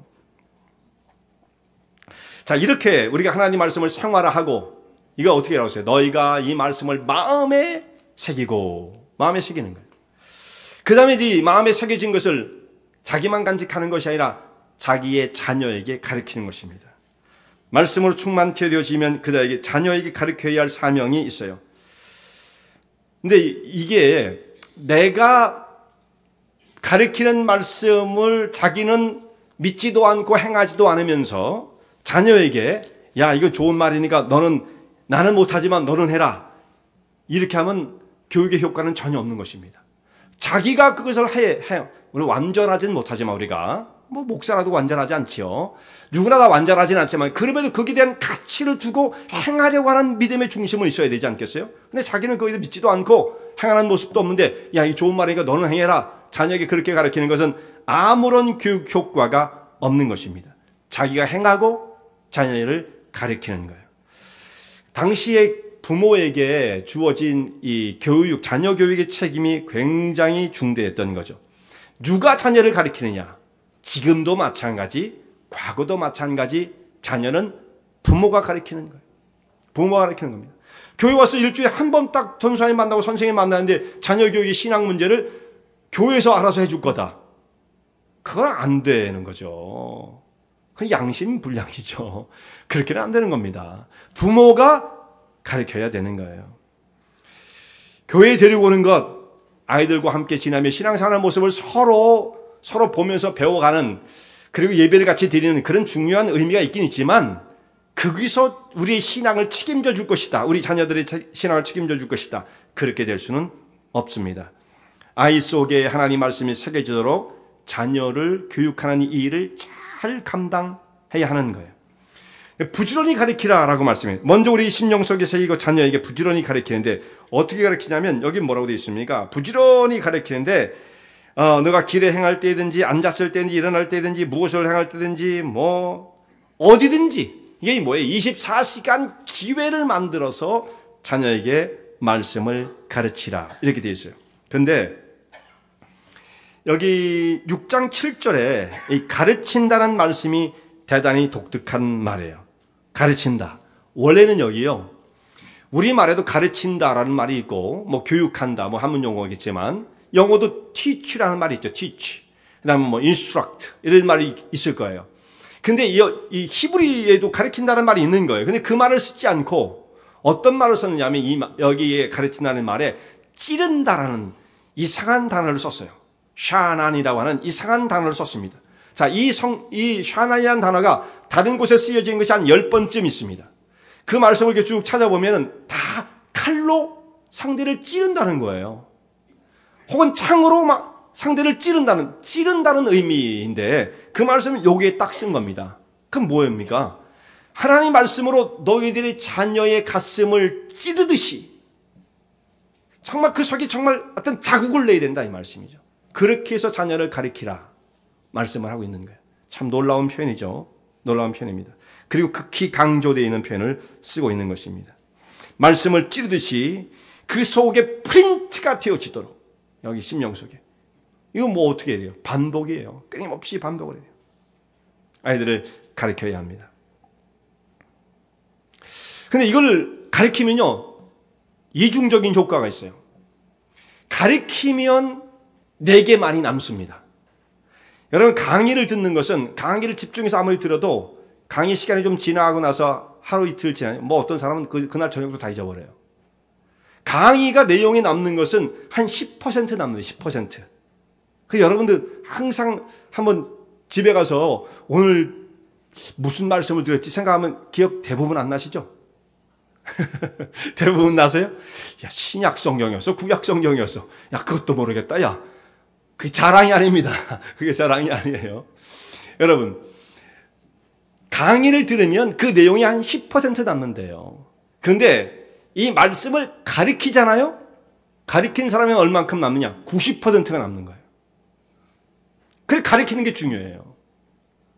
자, 이렇게 우리가 하나님 말씀을 생활화하고, 이거 어떻게 하라고 했어요? 너희가 이 말씀을 마음에 새기고, 마음에 새기는 거예요. 그 다음에 이 마음에 새겨진 것을 자기만 간직하는 것이 아니라 자기의 자녀에게 가르치는 것입니다. 말씀으로 충만케 되어지면 그들에게, 자녀에게 가르쳐야 할 사명이 있어요. 근데 이게 내가 가르치는 말씀을 자기는 믿지도 않고 행하지도 않으면서 자녀에게, 야, 이거 좋은 말이니까 나는 못하지만 너는 해라, 이렇게 하면 교육의 효과는 전혀 없는 것입니다. 자기가 그것을 해요. 우리 완전하진 못하지만, 우리가 뭐 목사라도 완전하지 않지요. 누구나 다 완전하진 않지만 그럼에도 거기에 대한 가치를 두고 행하려고 하는 믿음의 중심은 있어야 되지 않겠어요? 근데 자기는 거기에 믿지도 않고 행하는 모습도 없는데, 야, 이 좋은 말이니까 너는 행해라, 자녀에게 그렇게 가르치는 것은 아무런 교육 효과가 없는 것입니다. 자기가 행하고 자녀를 가르치는 거예요. 당시에 부모에게 주어진 이 교육, 자녀 교육의 책임이 굉장히 중대했던 거죠. 누가 자녀를 가르치느냐? 지금도 마찬가지, 과거도 마찬가지, 자녀는 부모가 가르치는 거예요. 부모가 가르치는 겁니다. 교회 와서 일주일에 한 번 딱 전수님 만나고 선생님 만나는데 자녀 교육의 신앙 문제를 교회에서 알아서 해줄 거다, 그건 안 되는 거죠. 그건 양심불량이죠. 그렇게는 안 되는 겁니다. 부모가 가르쳐야 되는 거예요. 교회에 데리고 오는 것, 아이들과 함께 지나며 신앙생활의 모습을 서로 보면서 배워가는, 그리고 예배를 같이 드리는 그런 중요한 의미가 있긴 있지만, 거기서 우리의 신앙을 책임져 줄 것이다, 우리 자녀들의 신앙을 책임져 줄 것이다, 그렇게 될 수는 없습니다. 아이 속에 하나님 말씀이 새겨지도록 자녀를 교육하는 이 일을 잘 감당해야 하는 거예요. 부지런히 가르치라라고 말씀해요. 먼저 우리 심령 속에 새기고 자녀에게 부지런히 가르치는데, 어떻게 가르치냐면 여기 뭐라고 되어 있습니까? 부지런히 가르치는데 너가 길에 행할 때든지 앉았을 때든지 일어날 때든지 무엇을 행할 때든지 뭐 어디든지, 이게 뭐예요? 24시간 기회를 만들어서 자녀에게 말씀을 가르치라, 이렇게 되어 있어요. 근데 여기 6장 7절에 이 가르친다는 말씀이 대단히 독특한 말이에요. 가르친다. 원래는 여기요, 우리말에도 가르친다라는 말이 있고, 뭐 교육한다, 뭐 한문 용어겠지만, 영어도 teach라는 말이 있죠. teach. 그 다음에 뭐 instruct, 이런 말이 있을 거예요. 근데 이 히브리에도 가르친다는 말이 있는 거예요. 근데 그 말을 쓰지 않고 어떤 말을 썼느냐면, 여기에 가르친다는 말에 찌른다라는 이상한 단어를 썼어요. 샤난이라고 하는 이상한 단어를 썼습니다. 자, 이 샤난이라는 단어가 다른 곳에 쓰여진 것이 한 10번쯤 있습니다. 그 말씀을 이렇게 쭉 찾아보면 다 칼로 상대를 찌른다는 거예요. 혹은 창으로 막 상대를 찌른다는 의미인데, 그 말씀은 여기에 딱 쓴 겁니다. 그럼 뭐입니까? 하나님 말씀으로 너희들의 자녀의 가슴을 찌르듯이 정말 그 속에 정말 어떤 자국을 내야 된다 이 말씀이죠. 그렇게 해서 자녀를 가리키라 말씀을 하고 있는 거예요. 참 놀라운 표현이죠. 놀라운 표현입니다. 그리고 극히 강조되어 있는 표현을 쓰고 있는 것입니다. 말씀을 찌르듯이 그 속에 프린트가 되어지도록, 여기 심령 속에. 이거 뭐 어떻게 해야 돼요? 반복이에요. 끊임없이 반복을 해야 돼요. 아이들을 가르쳐야 합니다. 근데 이걸 가르치면요, 이중적인 효과가 있어요. 가르치면 내게 많이 남습니다. 여러분, 강의를 듣는 것은, 강의를 집중해서 아무리 들어도 강의 시간이 좀 지나고 나서 하루 이틀 지나요. 뭐 어떤 사람은 그날 저녁으로 다 잊어버려요. 강의가 내용이 남는 것은 한 10% 남는 10%. 그 여러분들 항상 한번 집에 가서 오늘 무슨 말씀을 드렸지 생각하면 기억 대부분 안 나시죠? 대부분 나세요? 야, 신약 성경이었어? 구약 성경이었어? 야, 그것도 모르겠다. 야, 그게 자랑이 아닙니다. 그게 자랑이 아니에요. 여러분, 강의를 들으면 그 내용이 한 10% 남는데요. 그런데 이 말씀을 가르치잖아요? 가르친 사람이 얼만큼 남느냐? 90%가 남는 거예요. 그래, 가르치는 게 중요해요.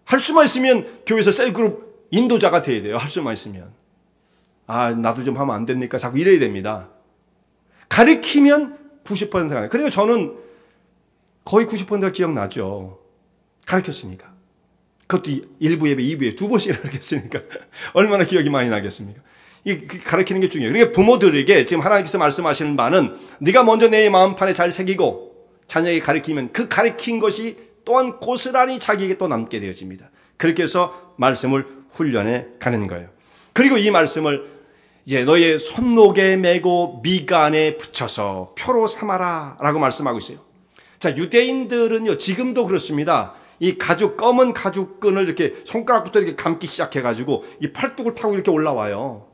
할 수만 있으면 교회에서 셀그룹 인도자가 돼야 돼요. 할 수만 있으면. 아, 나도 좀 하면 안 됩니까? 자꾸 이래야 됩니다. 가르치면 90%가 나요. 그리고 저는 거의 90%가 기억나죠. 가르쳤으니까. 그것도 1부 예배, 2부 예배 2번씩 가르쳤으니까 얼마나 기억이 많이 나겠습니까? 이 가르치는 게 중요해요. 그러니까 부모들에게 지금 하나님께서 말씀하시는 바는 네가 먼저 내 마음판에 잘 새기고 자녀에게 가르치면 그 가르친 것이 또한 고스란히 자기에게 또 남게 되어집니다. 그렇게 해서 말씀을 훈련해 가는 거예요. 그리고 이 말씀을 이제 너의 손목에 메고 미간에 붙여서 표로 삼아라 라고 말씀하고 있어요. 자, 유대인들은요, 지금도 그렇습니다. 이 가죽, 검은 가죽끈을 이렇게 손가락부터 이렇게 감기 시작해가지고 이 팔뚝을 타고 이렇게 올라와요.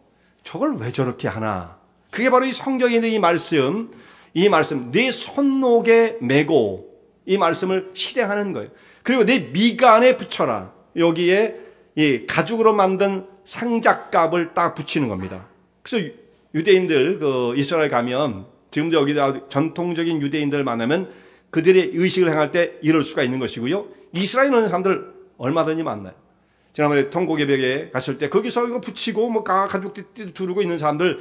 저걸 왜 저렇게 하나? 그게 바로 이 성경에 있는 이 말씀, 네 손목에 메고 이 말씀을 실행하는 거예요. 그리고 내 미간에 붙여라. 여기에 이 가죽으로 만든 상잣갑을 딱 붙이는 겁니다. 그래서 유대인들, 이스라엘 가면, 지금도 여기다 전통적인 유대인들 만나면 그들의 의식을 행할 때 이럴 수가 있는 것이고요. 이스라엘 오는 사람들 얼마든지 만나요. 지난번에 통곡예배에 갔을 때 거기서 이거 붙이고 뭐 가죽 두르고 있는 사람들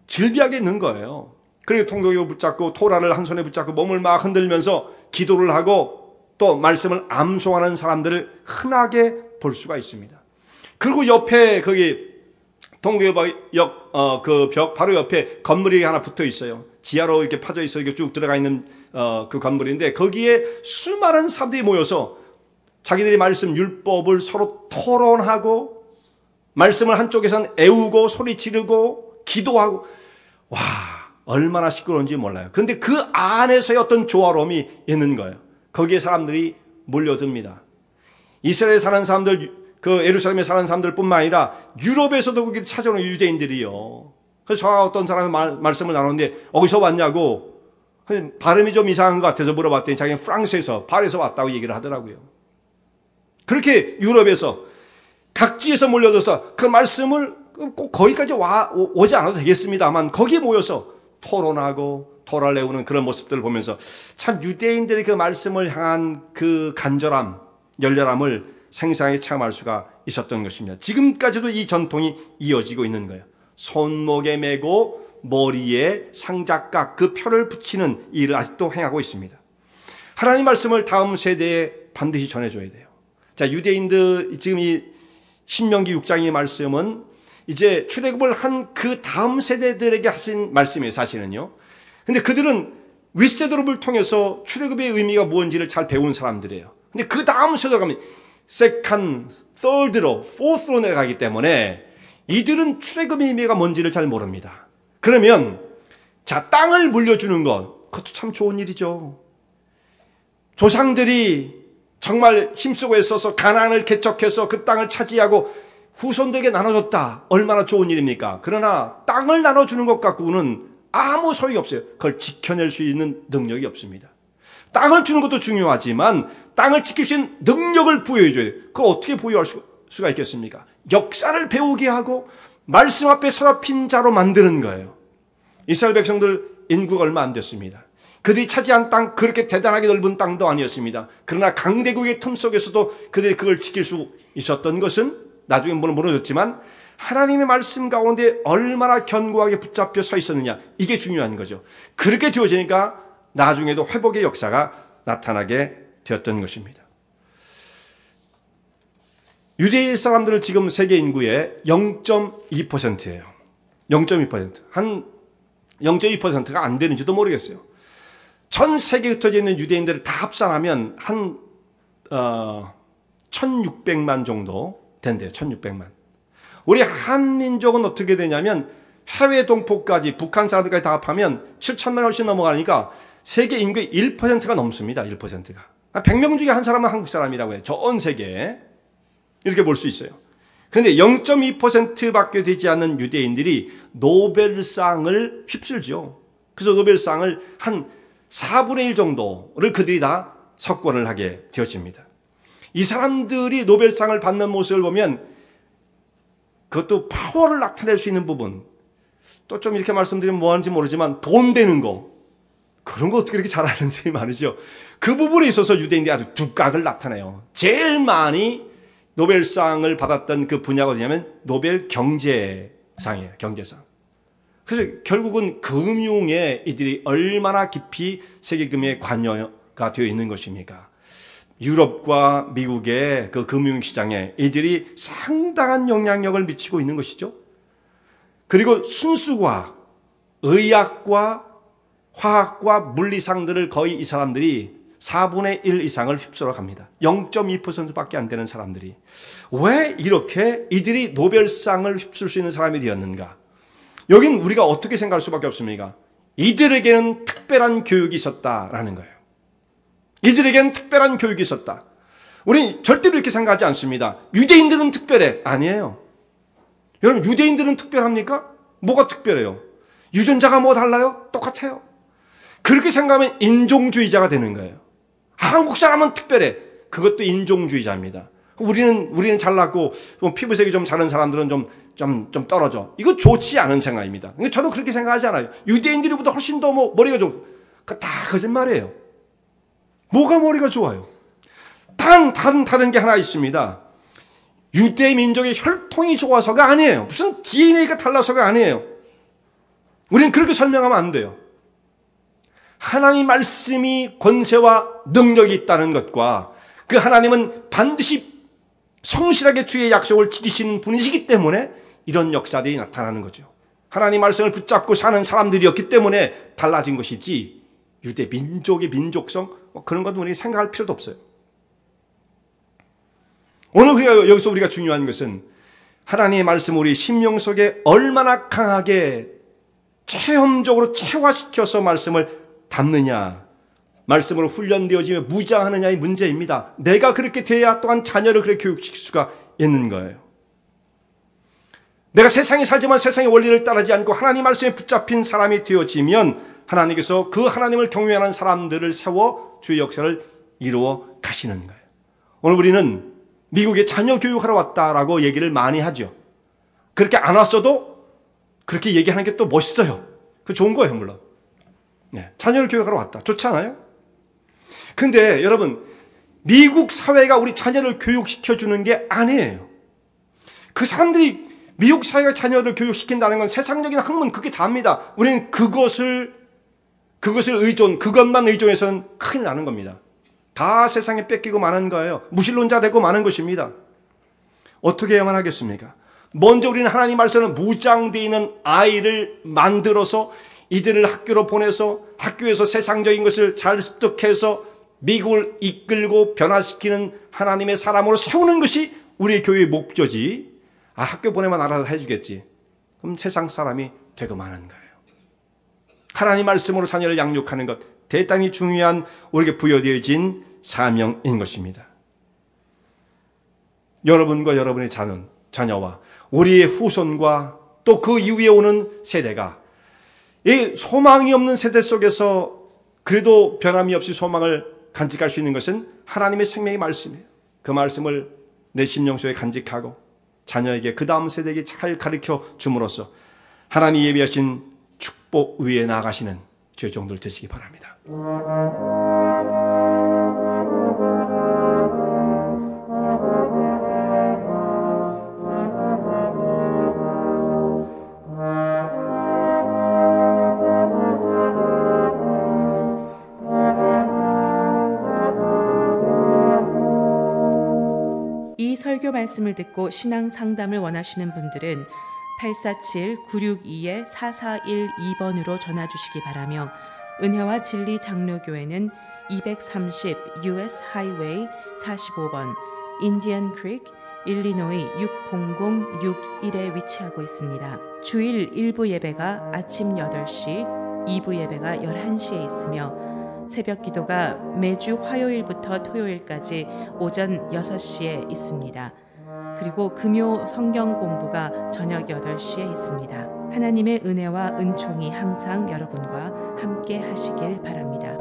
질비하게 있는 거예요. 그리고 통곡예배 붙잡고 토라를 한 손에 붙잡고 몸을 막 흔들면서 기도를 하고 또 말씀을 암송하는 사람들을 흔하게 볼 수가 있습니다. 그리고 옆에 거기 통곡예배역 그 벽 바로 옆에 건물이 하나 붙어 있어요. 지하로 이렇게 파져 있어 이렇게 쭉 들어가 있는 그 건물인데 거기에 수많은 사람들이 모여서 자기들이 말씀 율법을 서로 토론하고 말씀을 한쪽에선 애우고 소리 지르고 기도하고 와 얼마나 시끄러운지 몰라요. 그런데 그 안에서의 어떤 조화로움이 있는 거예요. 거기에 사람들이 몰려듭니다. 이스라엘에 사는 사람들, 그 예루살렘에 사는 사람들뿐만 아니라 유럽에서도 거기를 찾아오는 유대인들이요. 그래서 저와 어떤 사람이 말씀을 나누는데 어디서 왔냐고 발음이 좀 이상한 것 같아서 물어봤더니 자기는 프랑스에서 파리에서 왔다고 얘기를 하더라고요. 그렇게 유럽에서 각지에서 몰려들어서 그 말씀을 꼭 거기까지 오지 않아도 되겠습니다만 거기에 모여서 토론하고 토라를 내우는 그런 모습들을 보면서 참 유대인들이 그 말씀을 향한 그 간절함, 열렬함을 생생하게 체험할 수가 있었던 것입니다. 지금까지도 이 전통이 이어지고 있는 거예요. 손목에 메고 머리에 상잣각 그 표를 붙이는 일을 아직도 행하고 있습니다. 하나님 말씀을 다음 세대에 반드시 전해줘야 돼요. 자, 유대인들 지금 이 신명기 6장의 말씀은 이제 출애굽을 한 그 다음 세대들에게 하신 말씀이에요, 사실은요. 근데 그들은 윗세대를 통해서 출애굽의 의미가 무엇인지를 잘 배운 사람들이에요. 근데 그 다음 세대로 가면 second, third로, fourth로 내려가기 때문에 이들은 출애굽의 의미가 뭔지를 잘 모릅니다. 그러면 자, 땅을 물려주는 것, 그것도 참 좋은 일이죠. 조상들이 정말 힘쓰고 애써서 가나안을 개척해서 그 땅을 차지하고 후손들에게 나눠줬다. 얼마나 좋은 일입니까? 그러나 땅을 나눠주는 것 갖고는 아무 소용이 없어요. 그걸 지켜낼 수 있는 능력이 없습니다. 땅을 주는 것도 중요하지만 땅을 지킬 수 있는 능력을 부여해줘야 돼요. 그걸 어떻게 부여할 수가 있겠습니까? 역사를 배우게 하고 말씀 앞에 서랍힌 자로 만드는 거예요. 이스라엘 백성들 인구가 얼마 안 됐습니다. 그들이 차지한 땅 그렇게 대단하게 넓은 땅도 아니었습니다. 그러나 강대국의 틈 속에서도 그들이 그걸 지킬 수 있었던 것은 나중에 물론 무너졌지만 하나님의 말씀 가운데 얼마나 견고하게 붙잡혀 서 있었느냐, 이게 중요한 거죠. 그렇게 되어지니까 나중에도 회복의 역사가 나타나게 되었던 것입니다. 유대인 사람들은 지금 세계 인구의 0.2%예요. 0.2%. 한 0.2%가 안 되는지도 모르겠어요. 전 세계에 흩어져 있는 유대인들을 다 합산하면 한 1600만 정도 된대요. 1600만. 우리 한민족은 어떻게 되냐면 해외 동포까지 북한 사람들까지 다 합하면 7천만 훨씬 넘어가니까 세계 인구의 1%가 넘습니다. 1%가. 100명 중에 한 사람은 한국 사람이라고 해요. 전 세계에. 이렇게 볼 수 있어요. 그런데 0.2%밖에 되지 않는 유대인들이 노벨상을 휩쓸죠. 그래서 노벨상을 한 4분의 1 정도를 그들이 다 석권을 하게 되어집니다. 이 사람들이 노벨상을 받는 모습을 보면 그것도 파워를 나타낼 수 있는 부분, 또 좀 이렇게 말씀드리면 뭐하는지 모르지만 돈 되는 거, 그런 거 어떻게 이렇게 잘하는 사람이 많으죠. 그 부분에 있어서 유대인들이 아주 두각을 나타내요. 제일 많이 노벨상을 받았던 그 분야가 뭐냐면 노벨 경제상이에요. 경제상. 그래서 결국은 금융에 이들이 얼마나 깊이 세계금융에 관여가 되어 있는 것입니까? 유럽과 미국의 그 금융시장에 이들이 상당한 영향력을 미치고 있는 것이죠. 그리고 순수과학, 의학과 화학과 물리상들을 거의 이 사람들이 4분의 1 이상을 휩쓸어 갑니다. 0.2%밖에 안 되는 사람들이. 왜 이렇게 이들이 노벨상을 휩쓸 수 있는 사람이 되었는가? 여긴 우리가 어떻게 생각할 수밖에 없습니까? 이들에게는 특별한 교육이 있었다라는 거예요. 이들에게는 특별한 교육이 있었다. 우리 절대로 이렇게 생각하지 않습니다. 유대인들은 특별해. 아니에요. 여러분, 유대인들은 특별합니까? 뭐가 특별해요? 유전자가 뭐 달라요? 똑같아요. 그렇게 생각하면 인종주의자가 되는 거예요. 한국 사람은 특별해. 그것도 인종주의자입니다. 우리는 잘났고 피부색이 좀 자른 사람들은 좀 떨어져. 이거 좋지 않은 생각입니다. 저도 그렇게 생각하지 않아요. 유대인들보다 훨씬 더 머리가 좀, 다 거짓말이에요. 뭐가 머리가 좋아요? 다른 게 하나 있습니다. 유대 민족의 혈통이 좋아서가 아니에요. 무슨 DNA가 달라서가 아니에요. 우리는 그렇게 설명하면 안 돼요. 하나님 말씀이 권세와 능력이 있다는 것과 그 하나님은 반드시 성실하게 주의 약속을 지키시는 분이시기 때문에 이런 역사들이 나타나는 거죠. 하나님 말씀을 붙잡고 사는 사람들이었기 때문에 달라진 것이지 유대 민족의 민족성 그런 건 우리 생각할 필요도 없어요. 오늘 여기서 우리가 중요한 것은 하나님의 말씀 우리 심령 속에 얼마나 강하게 체험적으로 체화시켜서 말씀을 담느냐, 말씀으로 훈련되어지며 무장하느냐의 문제입니다. 내가 그렇게 돼야 또한 자녀를 그렇게 교육시킬 수가 있는 거예요. 내가 세상에 살지만 세상의 원리를 따르지 않고 하나님 말씀에 붙잡힌 사람이 되어지면 하나님께서 그 하나님을 경외하는 사람들을 세워 주의 역사를 이루어 가시는 거예요. 오늘 우리는 미국에 자녀 교육하러 왔다라고 얘기를 많이 하죠. 그렇게 안 왔어도 그렇게 얘기하는 게 또 멋있어요. 그 좋은 거예요, 물론. 네, 자녀를 교육하러 왔다. 좋지 않아요? 근데 여러분, 미국 사회가 우리 자녀를 교육시켜주는 게 아니에요. 그 사람들이 미국 사회가 자녀를 교육시킨다는 건 세상적인 학문 그게 다입니다. 우리는 그것만 의존해서는 큰일 나는 겁니다. 다 세상에 뺏기고 마는 거예요. 무신론자 되고 마는 것입니다. 어떻게 해야만 하겠습니까? 먼저 우리는 하나님 말씀은 무장되어 있는 아이를 만들어서 이들을 학교로 보내서 학교에서 세상적인 것을 잘 습득해서 미국을 이끌고 변화시키는 하나님의 사람으로 세우는 것이 우리의 교회의 목표지. 학교 보내면 알아서 해주겠지. 그럼 세상 사람이 되고 마는 거예요. 하나님 말씀으로 자녀를 양육하는 것 대단히 중요한 우리에게 부여되어진 사명인 것입니다. 여러분과 여러분의 자녀와 우리의 후손과 또 그 이후에 오는 세대가 이 소망이 없는 세대 속에서 그래도 변함이 없이 소망을 간직할 수 있는 것은 하나님의 생명의 말씀이에요. 그 말씀을 내 심령 속에 간직하고 자녀에게 그 다음 세대에게 잘 가르쳐 줌으로써 하나님이 예비하신 축복 위에 나아가시는 죄종들 되시기 바랍니다. 이 설교 말씀을 듣고 신앙 상담을 원하시는 분들은 847-962-4412번으로 전화 주시기 바라며 은혜와 진리 장로교회는 230 US 하이웨이 45번 인디언 크릭 일리노이 60061에 위치하고 있습니다. 주일 1부 예배가 아침 8시, 2부 예배가 11시에 있으며 새벽 기도가 매주 화요일부터 토요일까지 오전 6시에 있습니다. 그리고 금요 성경 공부가 저녁 8시에 있습니다. 하나님의 은혜와 은총이 항상 여러분과 함께 하시길 바랍니다.